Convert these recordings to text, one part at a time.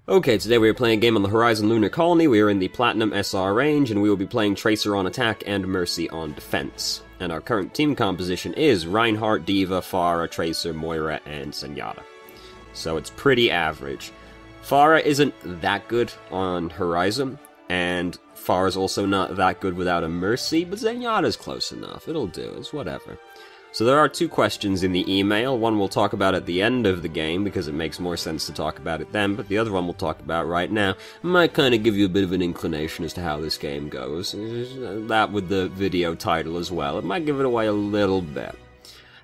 Okay, today we are playing a game on the Horizon Lunar Colony. We are in the Platinum SR range, and we will be playing Tracer on attack and Mercy on defense. And our current team composition is Reinhardt, Diva, Pharah, Tracer, Moira, and Zenyatta. So it's pretty average. Pharah isn't that good on Horizon, and Pharah's also not that good without a Mercy, but Zenyatta's close enough. It'll do, it's whatever. So there are two questions in the email. One we'll talk about at the end of the game, because it makes more sense to talk about it then, but the other one we'll talk about right now. Might kind of give you a bit of an inclination as to how this game goes. That with the video title as well. It might give it away a little bit.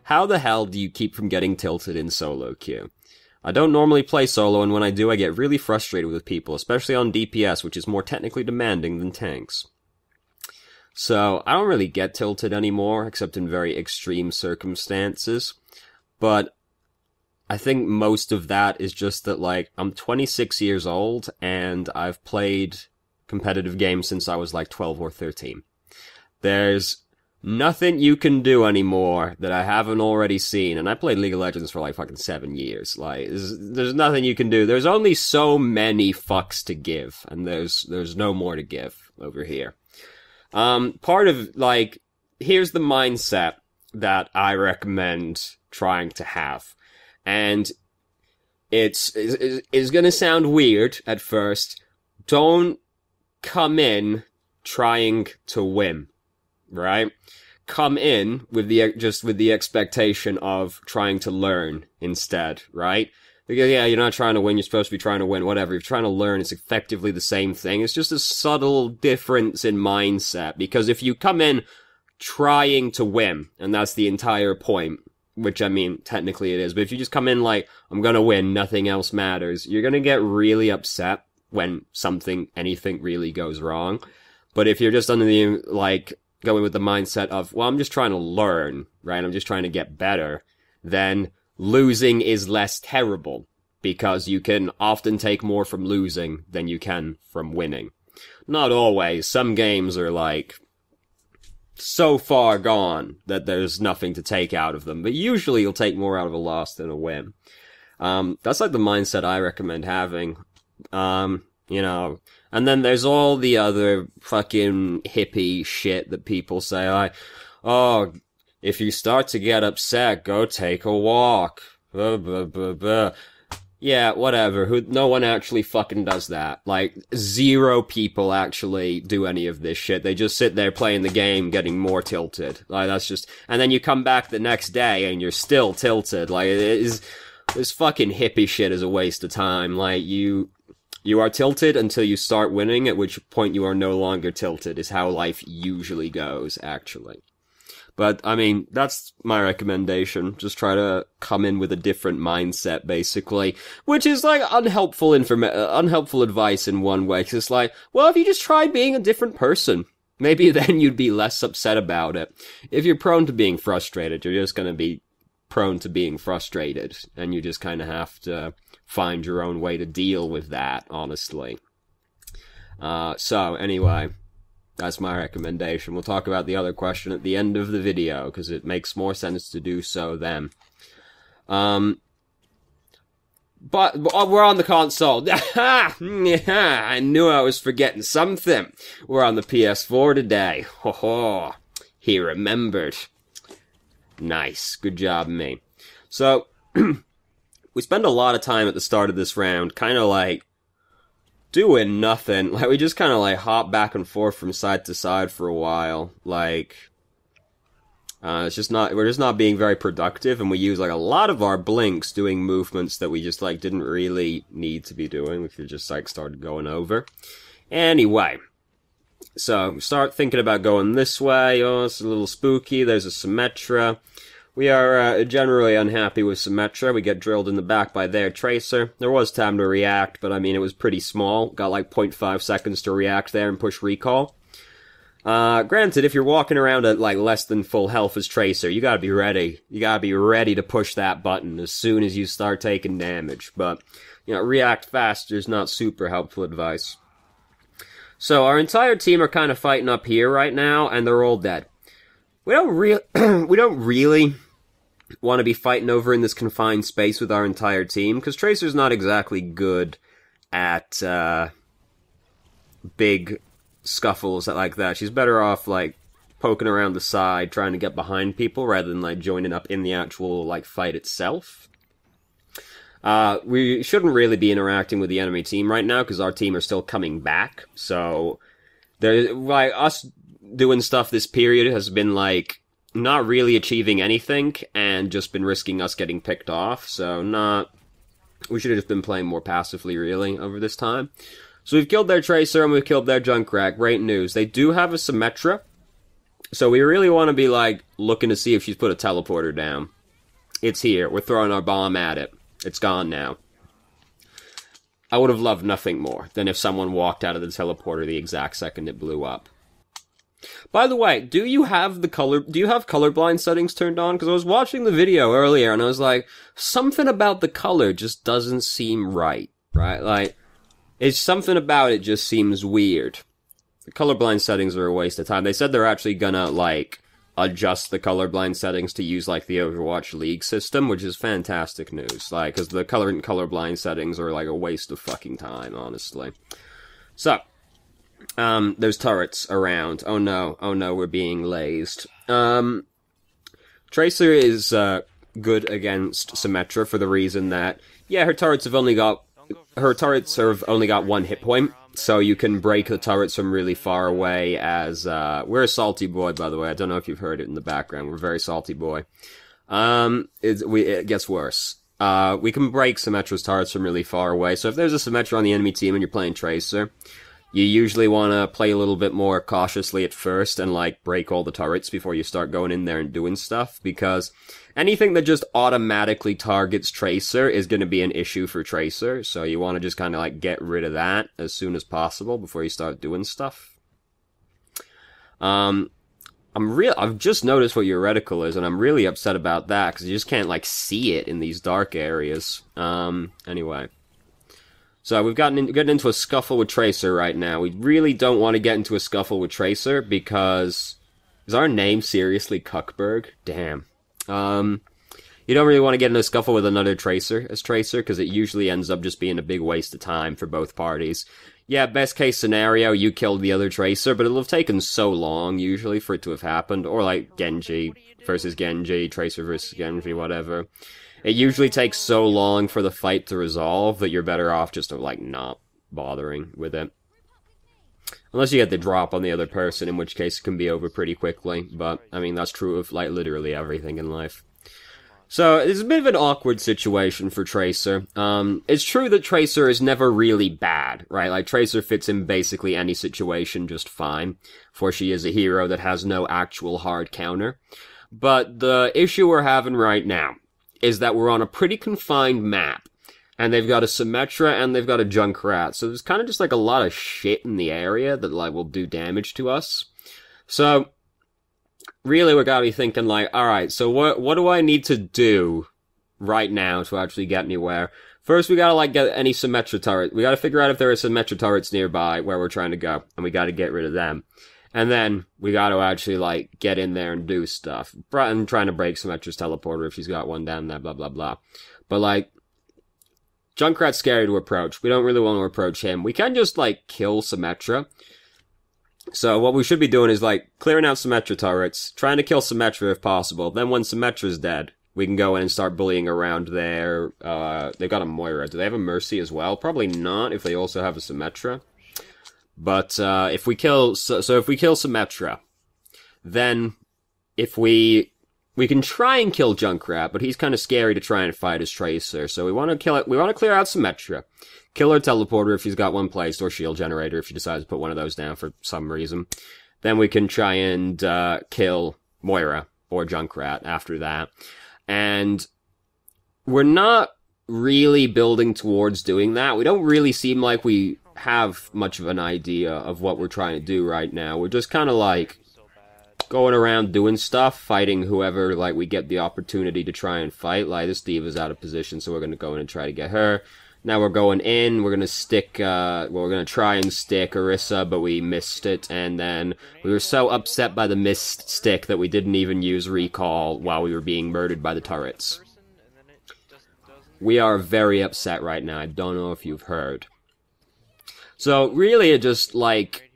How the hell do you keep from getting tilted in solo queue? I don't normally play solo, and when I do, I get really frustrated with people, especially on DPS, which is more technically demanding than tanks. So, I don't really get tilted anymore, except in very extreme circumstances. But I think most of that is just that, like, I'm 26 years old, and I've played competitive games since I was, like, 12 or 13. There's nothing you can do anymore that I haven't already seen, and I played League of Legends for, like, fucking 7 years. Like, there's nothing you can do. There's only so many fucks to give, and there's no more to give over here. Part of, like, here's the mindset that I recommend trying to have. And it's gonna sound weird at first. Don't come in trying to win, right? Come in with the expectation of trying to learn instead, right? Because, yeah, you're not trying to win, you're supposed to be trying to win, whatever. If you're trying to learn, it's effectively the same thing. It's just a subtle difference in mindset. Because if you come in trying to win, and that's the entire point, which, I mean, technically it is, but if you just come in like, I'm gonna win, nothing else matters, you're gonna get really upset when anything really goes wrong. But if you're just under the, like, going with the mindset of, well, I'm just trying to learn, right? I'm just trying to get better, then losing is less terrible, because you can often take more from losing than you can from winning. Not always. Some games are, like, so far gone that there's nothing to take out of them, but usually you'll take more out of a loss than a win. That's, like, the mindset I recommend having. You know, and then there's all the other fucking hippie shit that people say, if you start to get upset, go take a walk. Blah, blah, blah, blah. Yeah, whatever. No one actually fucking does that. Like, 0 people actually do any of this shit. They just sit there playing the game, getting more tilted. Like, that's just... And then you come back the next day and you're still tilted. Like, this fucking hippie shit is a waste of time. Like, you are tilted until you start winning, at which point you are no longer tilted, is how life usually goes, actually. But, I mean, that's my recommendation. Just try to come in with a different mindset, basically. Which is, like, unhelpful advice in one way. 'Cause it's like, well, if you just tried being a different person, maybe then you'd be less upset about it. If you're prone to being frustrated, you're just gonna be prone to being frustrated. And you just kind of have to find your own way to deal with that, honestly. So, anyway... That's my recommendation. We'll talk about the other question at the end of the video, because it makes more sense to do so then. But we're on the console. I knew I was forgetting something. We're on the PS4 today. Ho ho. He remembered. Nice. Good job, me. So, we spend a lot of time at the start of this round, kind of like, doing nothing. Like, we just kind of, like, hop back and forth from side to side for a while. Like, we're just not being very productive, and we use, like, a lot of our blinks doing movements that we just, like, didn't really need to be doing. We could just, like, started going over. Anyway. So, start thinking about going this way. Oh, it's a little spooky. There's a Symmetra. We are generally unhappy with Symmetra. We get drilled in the back by their Tracer. There was time to react, but I mean, it was pretty small. Got like 0.5 seconds to react there and push recall. Granted, if you're walking around at like less than full health as Tracer, you gotta be ready. You gotta be ready to push that button as soon as you start taking damage. But, you know, react faster is not super helpful advice. So, our entire team are kind of fighting up here right now, and they're all dead. We don't really want to be fighting over in this confined space with our entire team, because Tracer's not exactly good at big scuffles like that. She's better off, like, poking around the side, trying to get behind people, rather than, like, joining up in the actual, like, fight itself. We shouldn't really be interacting with the enemy team right now, because our team are still coming back, so... like, us doing stuff this period has been, like, not really achieving anything, and just been risking us getting picked off, so we should have just been playing more passively, really, over this time. So we've killed their Tracer, and we've killed their Junkrat. Great news. They do have a Symmetra, so we really want to be, like, looking to see if she's put a teleporter down. It's here. We're throwing our bomb at it. It's gone now. I would have loved nothing more than if someone walked out of the teleporter the exact second it blew up. By the way, do you have colorblind settings turned on? Because I was watching the video earlier and I was like, something about the color just doesn't seem right, right? Like, it's something about it just seems weird. The colorblind settings are a waste of time. They said they're actually gonna, like, adjust the colorblind settings to use, like, the Overwatch League system, which is fantastic news. Like, because the colorblind settings are, like, a waste of fucking time, honestly. So, there's turrets around. Oh no, we're being lased. Tracer is, good against Symmetra for the reason that, yeah, her turrets have only got one hit point, so you can break the turrets from really far away as, we're a salty boy, by the way. I don't know if you've heard it in the background. We're a very salty boy. It gets worse. We can break Symmetra's turrets from really far away, so if there's a Symmetra on the enemy team and you're playing Tracer, you usually want to play a little bit more cautiously at first and, like, break all the turrets before you start going in there and doing stuff, because anything that just automatically targets Tracer is going to be an issue for Tracer, so you want to just kind of, like, get rid of that as soon as possible before you start doing stuff. I've just noticed what your reticle is, and I'm really upset about that, because you just can't, like, see it in these dark areas. Anyway. So we've getting into a scuffle with Tracer right now. We really don't want to get into a scuffle with Tracer because... Is our name seriously Cuckberg? Damn. You don't really want to get in a scuffle with another Tracer as Tracer, because it usually ends up just being a big waste of time for both parties. Yeah, best case scenario, you killed the other Tracer, but it'll have taken so long, usually, for it to have happened. Or, like, Genji versus Genji, Tracer versus Genji, whatever. It usually takes so long for the fight to resolve that you're better off just, like, not bothering with it. Unless you get the drop on the other person, in which case it can be over pretty quickly. But, I mean, that's true of, like, literally everything in life. So, it's a bit of an awkward situation for Tracer. It's true that Tracer is never really bad, right? Like, Tracer fits in basically any situation just fine, for she is a hero that has no actual hard counter. But the issue we're having right now is that we're on a pretty confined map, and they've got a Symmetra and they've got a Junkrat, so there's kind of just, like, a lot of shit in the area that, like, will do damage to us. So, really we gotta be thinking, like, alright, so what do I need to do right now to actually get anywhere? First, we gotta, like, get any Symmetra turret. We gotta figure out if there are Symmetra turrets nearby where we're trying to go, and we gotta get rid of them. And then, we gotta actually, like, get in there and do stuff. I'm trying to break Symmetra's teleporter if she's got one down there, blah, blah, blah. But, like, Junkrat's scary to approach. We don't really want to approach him. We can just, like, kill Symmetra. So, what we should be doing is, like, clearing out Symmetra turrets, trying to kill Symmetra if possible. Then, when Symmetra's dead, we can go in and start bullying around there. They've got a Moira. Do they have a Mercy as well? Probably not, if they also have a Symmetra. But, if we kill Symmetra, then, if we can try and kill Junkrat, but he's kind of scary to try and fight as Tracer, so we want to kill it, we want to clear out Symmetra. Kill her teleporter if she's got one placed, or shield generator if she decides to put one of those down for some reason. Then we can try and, kill Moira, or Junkrat after that. And, we're not really building towards doing that. We don't really seem like we have much of an idea of what we're trying to do right now. We're just kind of like going around doing stuff, fighting whoever, like, we get the opportunity to try and fight. Like, this D.Va's out of position, so we're gonna go in and try to get her. Now we're going in, we're gonna stick, we're gonna try and stick Orisa, but we missed it, and then we were so upset by the missed stick that we didn't even use recall while we were being murdered by the turrets. We are very upset right now, I don't know if you've heard. So, really, it just, like,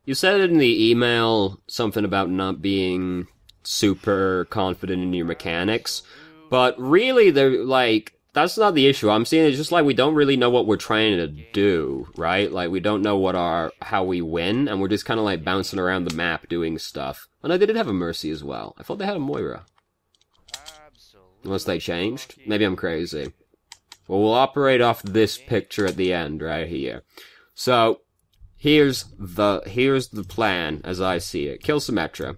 you said in the email something about not being super confident in your mechanics, but really, they're, like, that's not the issue. I'm seeing it's just, like, we don't really know what we're trying to do, right? Like, we don't know how we win, and we're just kind of, like, bouncing around the map doing stuff. Oh, no, they did have a Mercy as well. I thought they had a Moira. Unless they changed? Maybe I'm crazy. Well, we'll operate off this picture at the end, right here. So, here's the plan, as I see it. Kill Symmetra.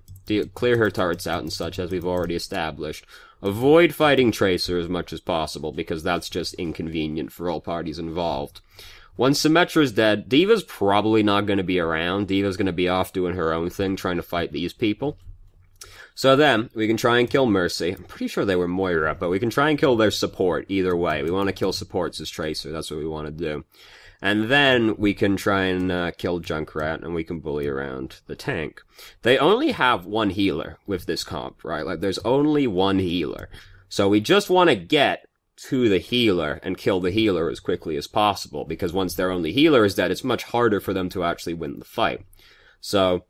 Clear her turrets out and such, as we've already established. Avoid fighting Tracer as much as possible, because that's just inconvenient for all parties involved. Once Symmetra is dead, D.Va's probably not going to be around. D.Va's going to be off doing her own thing, trying to fight these people. So then, we can try and kill Mercy. I'm pretty sure they were Moira, but we can try and kill their support either way. We want to kill supports as Tracer, that's what we want to do. And then we can try and kill Junkrat, and we can bully around the tank. They only have one healer with this comp, right? Like, there's only one healer. So we just want to get to the healer and kill the healer as quickly as possible, because once their only healer is dead, it's much harder for them to actually win the fight. So,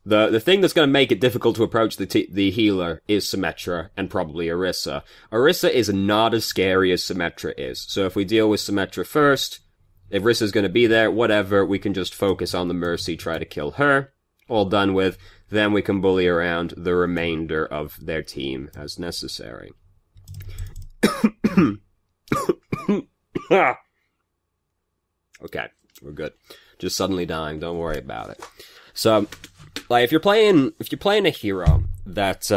the thing that's going to make it difficult to approach the healer is Symmetra, and probably Orisa. Orisa is not as scary as Symmetra is. So if we deal with Symmetra first, if Orissa's going to be there, whatever, we can just focus on the Mercy, try to kill her. All done with. Then we can bully around the remainder of their team as necessary. Okay, we're good. Just suddenly dying, don't worry about it. So, like, if you're playing a hero that,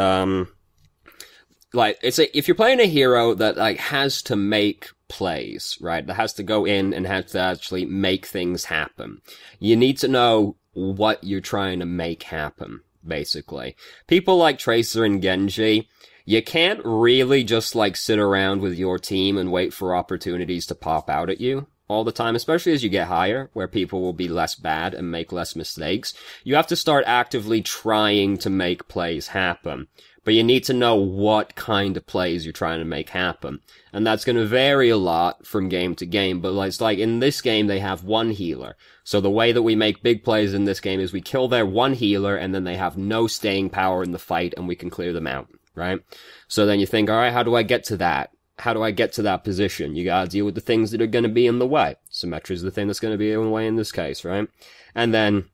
if you're playing a hero that, like, has to make plays, right, that has to go in and has to actually make things happen, you need to know what you're trying to make happen, basically. People like Tracer and Genji, you can't really just, like, sit around with your team and wait for opportunities to pop out at you all the time, especially as you get higher, where people will be less bad and make less mistakes. You have to start actively trying to make plays happen. But you need to know what kind of plays you're trying to make happen. And that's going to vary a lot from game to game, but it's like in this game they have one healer. So the way that we make big plays in this game is we kill their one healer, and then they have no staying power in the fight, and we can clear them out, right? So then you think, alright, how do I get to that? How do I get to that position? You gotta deal with the things that are gonna be in the way. Symmetry is the thing that's gonna be in the way in this case, right? And then,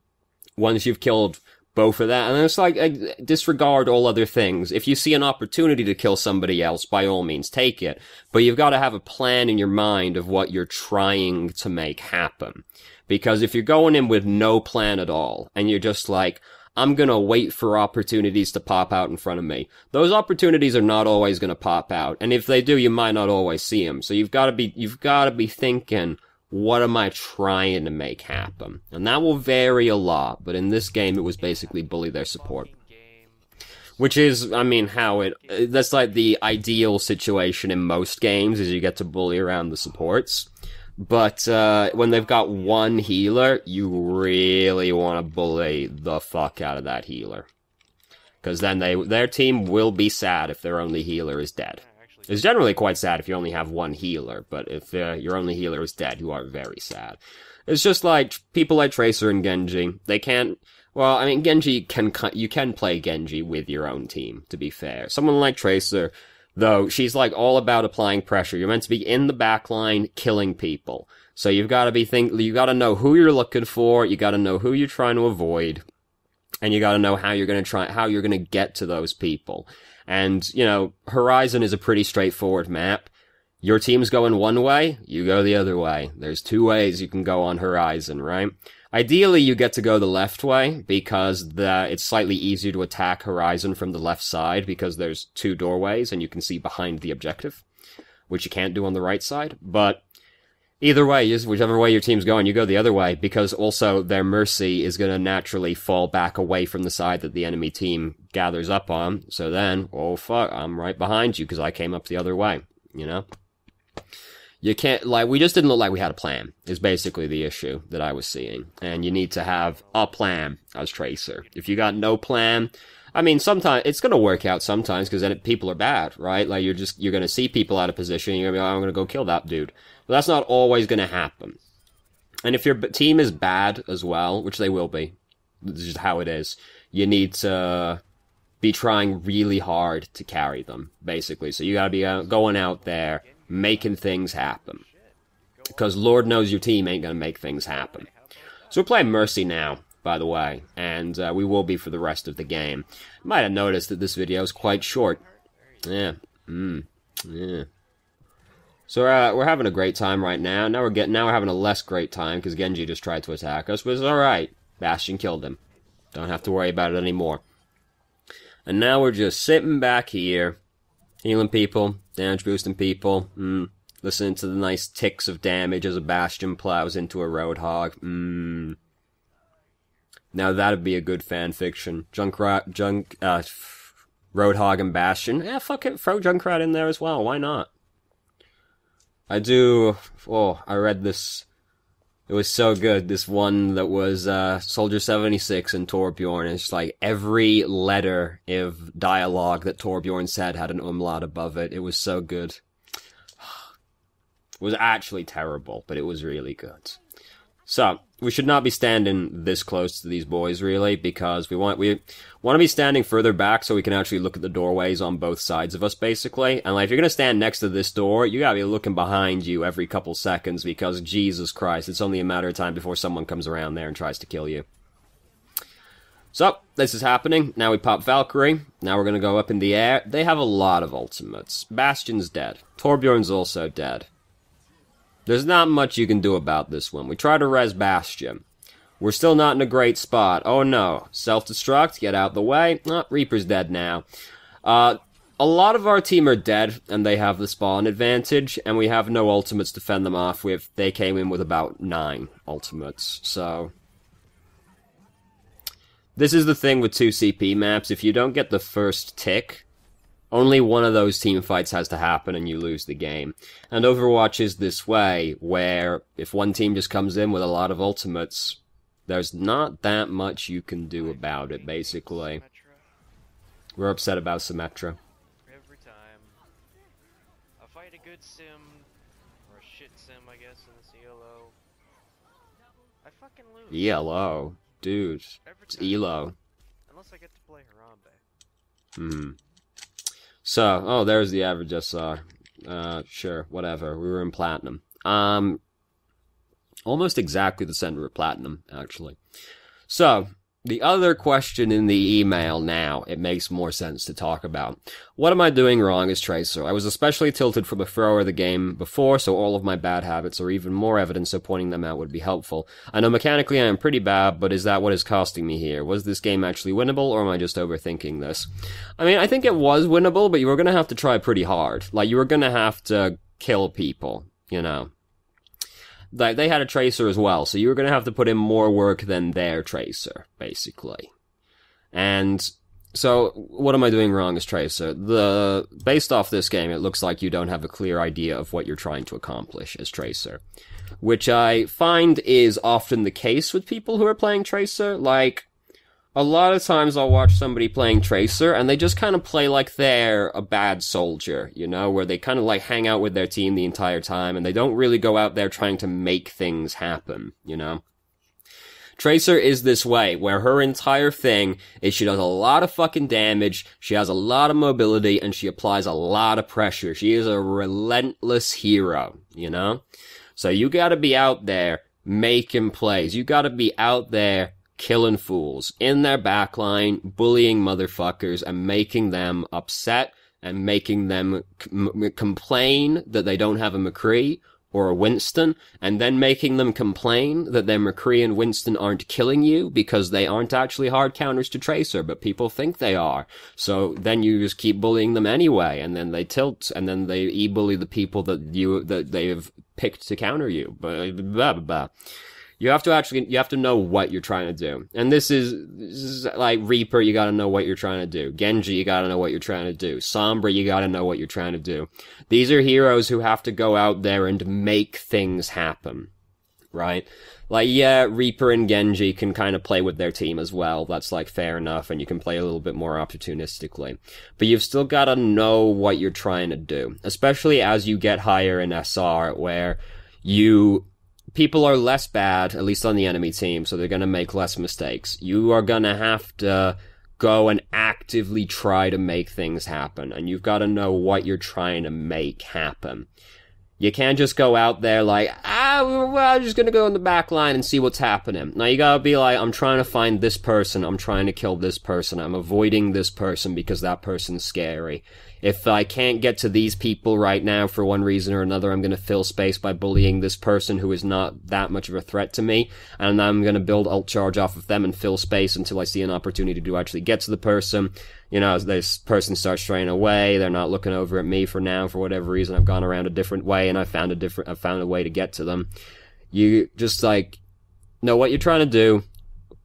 once you've killed both of that, and it's like, disregard all other things. If you see an opportunity to kill somebody else, by all means, take it. But you've gotta have a plan in your mind of what you're trying to make happen. Because if you're going in with no plan at all, and you're just like, I'm gonna wait for opportunities to pop out in front of me. Those opportunities are not always gonna pop out, and if they do, you might not always see them. So you've gotta be thinking, what am I trying to make happen? And that will vary a lot, but in this game, it was basically bully their support. Which is, I mean, that's like the ideal situation in most games, is you get to bully around the supports. But, when they've got one healer, you really want to bully the fuck out of that healer. Because then their team will be sad if their only healer is dead. It's generally quite sad if you only have one healer, but if your only healer is dead, you are very sad. It's just like, people like Tracer and Genji, they can't, well, I mean, you can play Genji with your own team, to be fair. Someone like Tracer, though, she's like all about applying pressure. You're meant to be in the backline, killing people. So you've got to know who you're looking for, you got to know who you're trying to avoid, and you got to know how you're going to get to those people. And, you know, Horizon is a pretty straightforward map. Your team's going one way, you go the other way. There's two ways you can go on Horizon, right? Ideally, you get to go the left way, because it's slightly easier to attack Horizon from the left side, because there's two doorways, and you can see behind the objective, which you can't do on the right side. But either way, whichever way your team's going, you go the other way, because also their Mercy is going to naturally fall back away from the side that the enemy team gathers up on. So then, oh fuck, I'm right behind you, because I came up the other way, you know? You can't, like, we just didn't look like we had a plan, is basically the issue that I was seeing. And you need to have a plan as Tracer. If you got no plan, I mean, sometimes, it's gonna work out sometimes, because then people are bad, right? Like, you're gonna see people out of position, you're gonna be like, oh, I'm gonna go kill that dude. But that's not always gonna happen. And if your team is bad as well, which they will be, this is just how it is, you need to be trying really hard to carry them, basically. So you gotta be going out there, making things happen. Because Lord knows your team ain't gonna make things happen. So we're playing Mercy now, by the way, and we will be for the rest of the game. You might have noticed that this video is quite short. Yeah. Yeah. So we're having a great time right now. Now we're having a less great time because Genji just tried to attack us, but it's alright. Bastion killed him. Don't have to worry about it anymore. And now we're just sitting back here, healing people, damage boosting people, listening to the nice ticks of damage as a Bastion plows into a Roadhog. Now that'd be a good fanfiction. Roadhog and Bastion. Yeah, fuck it, throw Junkrat in there as well, why not? I read this. It was so good. This one that was Soldier 76 and Torbjorn. It's like every letter of dialogue that Torbjorn said had an umlaut above it. It was so good. It was actually terrible, but it was really good. So, we should not be standing this close to these boys, really, because we want to be standing further back so we can actually look at the doorways on both sides of us, basically. And, like, if you're gonna stand next to this door, you gotta be looking behind you every couple seconds, because, Jesus Christ, it's only a matter of time before someone comes around there and tries to kill you. So, this is happening. Now we pop Valkyrie. Now we're gonna go up in the air. They have a lot of ultimates. Bastion's dead. Torbjorn's also dead. There's not much you can do about this one. We try to res Bastion. We're still not in a great spot. Oh no. Self-destruct, get out the way. Oh, Reaper's dead now. A lot of our team are dead, and they have the spawn advantage, and we have no ultimates to fend them off with. They came in with about 9 ultimates, so... This is the thing with 2 CP maps. If you don't get the first tick, only one of those team fights has to happen and you lose the game. And Overwatch is this way, where if one team just comes in with a lot of ultimates, there's not that much you can do about it, basically. We're upset about Symmetra. Every time I fight a good sim, or a shit sim, I guess, in this ELO, I fucking lose. ELO? Dude, it's ELO. Unless I get to play Harambe. So, oh, there's the average SR. Sure, whatever. We were in Platinum. Almost exactly the center of Platinum, actually. So, the other question in the email now, it makes more sense to talk about. What am I doing wrong as Tracer? I was especially tilted from a thrower of the game before, so all of my bad habits are even more evidence, so pointing them out would be helpful. I know mechanically I am pretty bad, but is that what is costing me here? Was this game actually winnable, or am I just overthinking this? I mean, I think it was winnable, but you were gonna have to try pretty hard. Like, you were gonna have to kill people, you know. Like, they had a Tracer as well, so you were gonna have to put in more work than their Tracer, basically. And so, what am I doing wrong as Tracer? Based off this game, it looks like you don't have a clear idea of what you're trying to accomplish as Tracer. Which I find is often the case with people who are playing Tracer. Like, a lot of times I'll watch somebody playing Tracer, and they just kind of play like they're a bad soldier, you know, where they kind of like hang out with their team the entire time, and they don't really go out there trying to make things happen, you know? Tracer is this way, where her entire thing is she does a lot of fucking damage, she has a lot of mobility, and she applies a lot of pressure. She is a relentless hero, you know? So you gotta be out there making plays. You gotta be out there killing fools in their backline, bullying motherfuckers, and making them upset, and making them complain that they don't have a McCree or a Winston, and then making them complain that their McCree and Winston aren't killing you because they aren't actually hard counters to Tracer, but people think they are. So then you just keep bullying them anyway, and then they tilt, and then they e-bully the people that they have picked to counter you. Blah, blah, blah. You have to know what you're trying to do. And this is like Reaper, you gotta know what you're trying to do. Genji, you gotta know what you're trying to do. Sombra, you gotta know what you're trying to do. These are heroes who have to go out there and make things happen. Right? Like, yeah, Reaper and Genji can kind of play with their team as well. That's, like, fair enough, and you can play a little bit more opportunistically. But you've still gotta know what you're trying to do. Especially as you get higher in SR, where you people are less bad, at least on the enemy team, so they're gonna make less mistakes. You are gonna have to go and actively try to make things happen, and you've got to know what you're trying to make happen. You can't just go out there like, well, I'm just gonna go in the back line and see what's happening. Now you gotta be like, I'm trying to find this person, I'm trying to kill this person, I'm avoiding this person because that person's scary. If I can't get to these people right now for one reason or another, I'm gonna fill space by bullying this person who is not that much of a threat to me, and I'm gonna build ult charge off of them and fill space until I see an opportunity to actually get to the person. You know, this person starts straying away, they're not looking over at me for now, for whatever reason, I've gone around a different way, and I've found a way to get to them. You just, like, know what you're trying to do,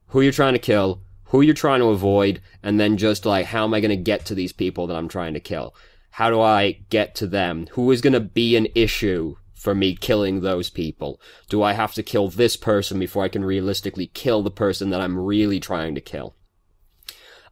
who you're trying to kill, who you're trying to avoid, and then just, like, how am I gonna get to these people that I'm trying to kill? How do I get to them? Who is gonna be an issue for me killing those people? Do I have to kill this person before I can realistically kill the person that I'm really trying to kill?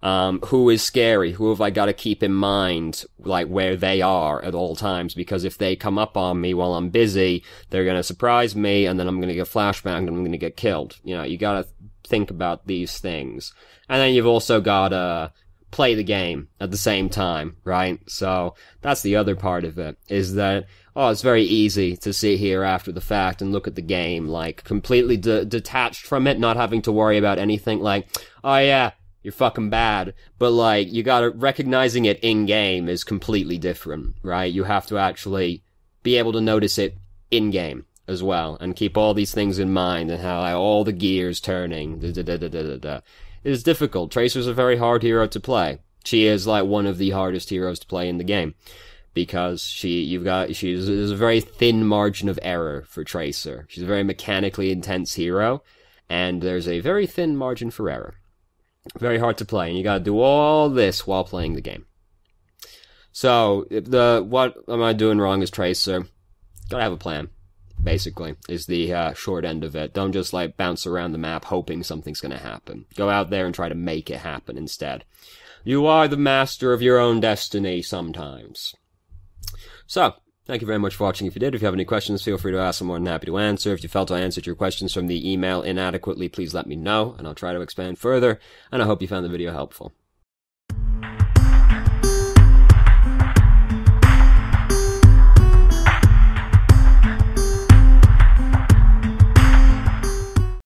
Who is scary? Who have I got to keep in mind, like, where they are at all times? Because if they come up on me while I'm busy, they're gonna surprise me, and then I'm gonna get flashbanged, and I'm gonna get killed. You know, you gotta think about these things. And then you've also gotta play the game at the same time, right? So, that's the other part of it, is that, it's very easy to sit here after the fact and look at the game, like, completely detached from it, not having to worry about anything, like, oh yeah, you're fucking bad. But, like, recognizing it in-game is completely different, right? You have to actually be able to notice it in-game as well, and keep all these things in mind, and how all the gears turning, It is difficult. Tracer's a very hard hero to play. She is, like, one of the hardest heroes to play in the there's a very thin margin of error for Tracer. She's a very mechanically intense hero, and there's a very thin margin for error. Very hard to play, and you gotta do all this while playing the game. So, what am I doing wrong as Tracer? Gotta have a plan, basically, is the short end of it. Don't just, like, bounce around the map hoping something's gonna happen. Go out there and try to make it happen instead. You are the master of your own destiny sometimes. So, thank you very much for watching. If you have any questions, feel free to ask. I'm more than happy to answer. If you felt I answered your questions from the email inadequately, please let me know, and I'll try to expand further, and I hope you found the video helpful.